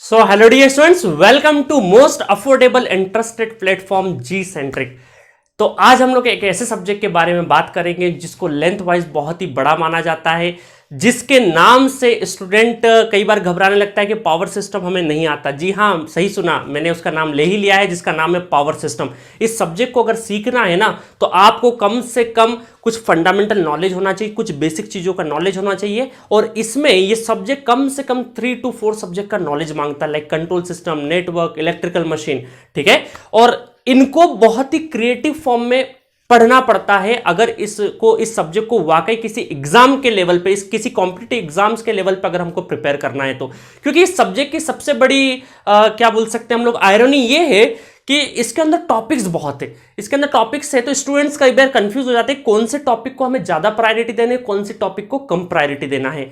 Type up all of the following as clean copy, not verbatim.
So hello dear students, welcome to most affordable and trusted platform G-Centric। तो आज हम लोग एक ऐसे सब्जेक्ट के बारे में बात करेंगे जिसको लेंथ वाइज बहुत ही बड़ा माना जाता है, जिसके नाम से स्टूडेंट कई बार घबराने लगता है कि पावर सिस्टम हमें नहीं आता। जी हाँ, सही सुना, मैंने उसका नाम ले ही लिया है जिसका नाम है पावर सिस्टम। इस सब्जेक्ट को अगर सीखना है ना तो आपको कम से कम कुछ फंडामेंटल नॉलेज होना चाहिए, कुछ बेसिक चीज़ों का नॉलेज होना चाहिए। और इसमें ये सब्जेक्ट कम से कम 3 to 4 सब्जेक्ट का नॉलेज मांगता है, like control system, network, electrical machine, ठीक है। और इनको बहुत ही क्रिएटिव फॉर्म में पढ़ना पड़ता है अगर इस सब्जेक्ट को वाकई किसी एग्जाम के लेवल पे, किसी कॉम्पिटिटिव एग्जाम्स के लेवल पे अगर हमको प्रिपेयर करना है तो। क्योंकि इस सब्जेक्ट की सबसे बड़ी क्या बोल सकते हैं हम लोग, आयरनी ये है कि इसके अंदर टॉपिक्स बहुत है। इसके अंदर टॉपिक्स है तो स्टूडेंट्स कई बार कंफ्यूज हो जाते हैं कौन से टॉपिक को हमें ज्यादा प्रायोरिटी देना है, कौन से टॉपिक को कम प्रायोरिटी देना है।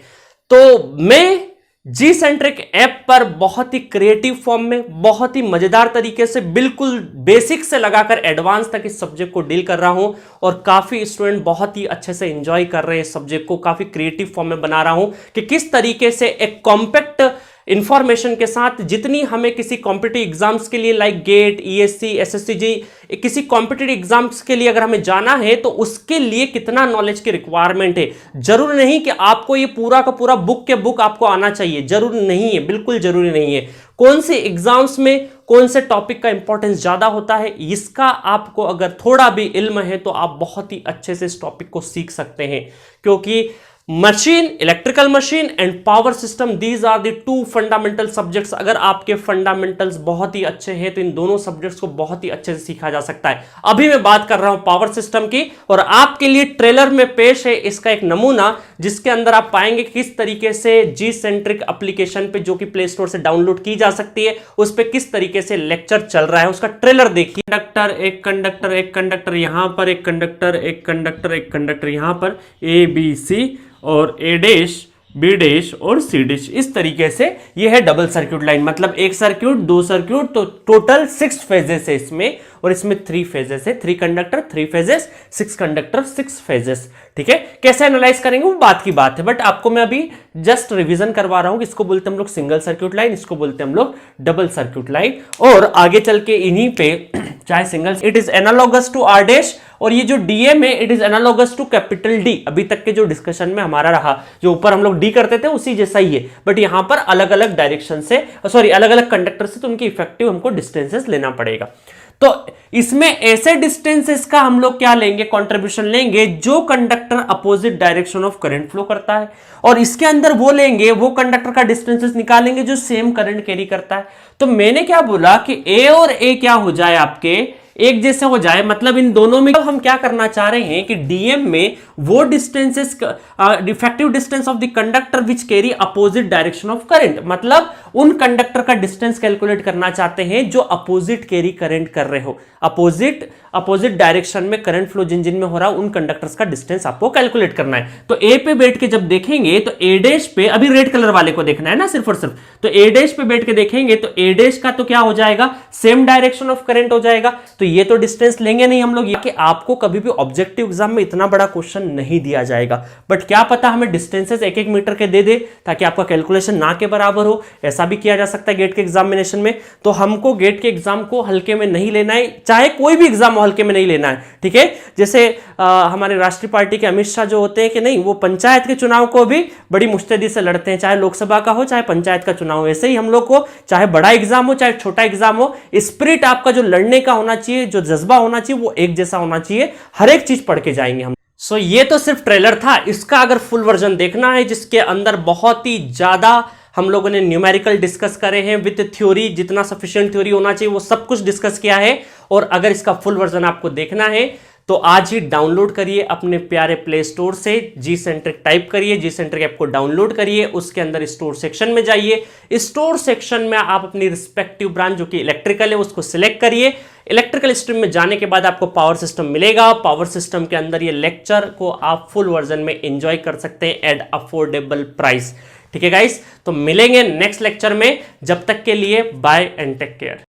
तो मैं जी सेंट्रिक ऐप पर बहुत ही क्रिएटिव फॉर्म में, बहुत ही मजेदार तरीके से, बिल्कुल बेसिक से लगाकर एडवांस तक इस सब्जेक्ट को डील कर रहा हूं। और काफी स्टूडेंट बहुत ही अच्छे से एंजॉय कर रहे हैं इस सब्जेक्ट को। काफी क्रिएटिव फॉर्म में बना रहा हूं कि किस तरीके से एक कॉम्पैक्ट इंफॉर्मेशन के साथ, जितनी हमें किसी कॉम्पिटिटिव एग्जाम्स के लिए लाइक गेट, ईएससी, एसएससीजी, किसी कॉम्पिटिटिव एग्जाम्स के लिए अगर हमें जाना है तो उसके लिए कितना नॉलेज की रिक्वायरमेंट है। जरूर नहीं कि आपको ये पूरा का पूरा बुक के बुक आपको आना चाहिए, जरूर नहीं है, बिल्कुल जरूरी नहीं है। कौन से एग्जाम्स में कौन से टॉपिक का इंपॉर्टेंस ज्यादा होता है, इसका आपको अगर थोड़ा भी इल्म है तो आप बहुत ही अच्छे से इस टॉपिक को सीख सकते हैं। क्योंकि machine, electrical machine and power system, these are the 2 fundamental subjects. अगर आपके फंडामेंटल्स बहुत ही अच्छे हैं तो इन दोनों सब्जेक्ट्स को बहुत ही अच्छे से सीखा जा सकता है। अभी मैं बात कर रहा हूं पावर सिस्टम की और आपके लिए ट्रेलर में पेश है इसका एक नमूना, जिसके अंदर आप पाएंगे किस तरीके से जी सेंट्रिक एप्लीकेशन पे, जो कि प्ले स्टोर से डाउनलोड की जा सकती है, उस पर किस तरीके से लेक्चर चल रहा है, उसका ट्रेलर देखिए। कंडक्टर, एक कंडक्टर, एक कंडक्टर यहां पर, एक कंडक्टर, एक कंडक्टर, एक कंडक्टर यहां पर, ABC और A डैश, B डैश और C डैश। इस तरीके से ये है डबल सर्किट लाइन, मतलब एक सर्किट, 2 सर्किट, तो टोटल 6 फेजेस है इसमें। और इसमें 3 फेजेस है, 3 कंडक्टर 3 फेजेस, 6 कंडक्टर 6 फेजेस, ठीक है। कैसे एनालाइज करेंगे वो बात की बात है, बट आपको मैं अभी जस्ट रिवीजन करवा रहा हूं कि इसको बोलते हैं हम लोग सिंगल सर्किट लाइन, इसको बोलते हैं हम लोग डबल सर्किट लाइन। और आगे चल के इन्हीं पे, चाहे single, it is analogous to R dash, और ये जो DM है it is analogous to capital D। अभी तक के जो डिस्कशन में हमारा रहा, जो ऊपर हम लोग D करते थे उसी जैसा ही है, बट यहां पर अलग अलग डायरेक्शन से, सॉरी अलग अलग कंडक्टर से, तो उनकी इफेक्टिव हमको डिस्टेंसेस लेना पड़ेगा। तो इसमें ऐसे डिस्टेंसेस का हम लोग क्या लेंगे, कंट्रीब्यूशन लेंगे जो conductor opposite direction of current flow करता है, और इसके अंदर वो लेंगे, वो कंडक्टर का डिस्टेंसेस निकालेंगे जो सेम करंट कैरी करता है। तो मैंने क्या बोला कि A और A क्या हो जाए, आपके एक जैसे हो जाए, मतलब इन दोनों में हम क्या करना चाह रहे हैं कि DM में वो distances, effective distance of the conductor which carry opposite direction of current, मतलब उन कंडक्टर का डिस्टेंस कैलकुलेट करना चाहते हैं जो अपोजिट कैरी करंट कर रहे हो, अपोजिट डायरेक्शन में करंट फ्लो जिन जिन में हो रहा है उन कंडक्टर्स का डिस्टेंस आपको कैलकुलेट करना है। तो A पे बैठ के जब देखेंगे तो A डैश पे, अभी रेड कलर वाले को देखना है ना सिर्फ और सिर्फ, तो A डैश पे बैठ के देखेंगे तो A डैश का तो क्या हो जाएगा, सेम डायरेक्शन ऑफ करंट हो जाएगा। तो ये तो डिस्टेंस लेंगे नहीं हम लोग, कि आपको कभी भी ऑब्जेक्टिव एग्जाम में इतना बड़ा क्वेश्चन नहीं दिया जाएगा, बट क्या पता हमें डिस्टेंसेस 1-1 मीटर के दे दे ताकि आपका कैलकुलेशन ना के बराबर हो। ऐसा भी किया जा सकता है गेट के एग्जामिनेशन में। तो हमको गेट के एग्जाम को हल्के में नहीं लेना है, चाहे कोई भी एग्जाम हल्के में नहीं लेना है, ठीक है। जैसे हमारे राष्ट्रीय पार्टी के अमित शाह जो होते हैं कि नहीं, वो पंचायत के चुनाव को भी बड़ी मुस्तैदी से लड़ते हैं, चाहे लोकसभा का हो चाहे पंचायत का चुनाव हो। ऐसे ही हम लोग को चाहे बड़ा एग्जाम हो चाहे छोटा एग्जाम हो, स्पिरिट आपका जो लड़ने का होना चाहिए, जो जज्बा होना चाहिए, वो एक जैसा होना चाहिए। हर एक चीज पढ़ के जाएंगे हम। सो ये तो सिर्फ ट्रेलर था, इसका अगर फुल वर्जन देखना है जिसके अंदर बहुत ही ज्यादा हम लोगों ने न्यूमेरिकल डिस्कस करे हैं विद थ्योरी, जितना सफिशिएंट थ्योरी होना चाहिए वो सब कुछ डिस्कस किया है। और अगर इसका फुल वर्जन आपको देखना है तो आज ही डाउनलोड करिए अपने प्यारे प्ले स्टोर से, जी सेंट्रिक टाइप करिए, जी सेंट्रिक ऐप को डाउनलोड करिए, उसके अंदर स्टोर सेक्शन में जाइए। स्टोर सेक्शन में आप अपनी रिस्पेक्टिव ब्रांच जो कि इलेक्ट्रिकल है उसको सिलेक्ट करिए। इलेक्ट्रिकल स्ट्रीम में जाने के बाद आपको पावर सिस्टम मिलेगा। पावर सिस्टम के अंदर ये लेक्चर को आप फुल वर्जन में एंजॉय कर सकते हैं एट अफोर्डेबल प्राइस, ठीक है गाइस। तो मिलेंगे नेक्स्ट लेक्चर में, जब तक के लिए बाय एंड टेक केयर।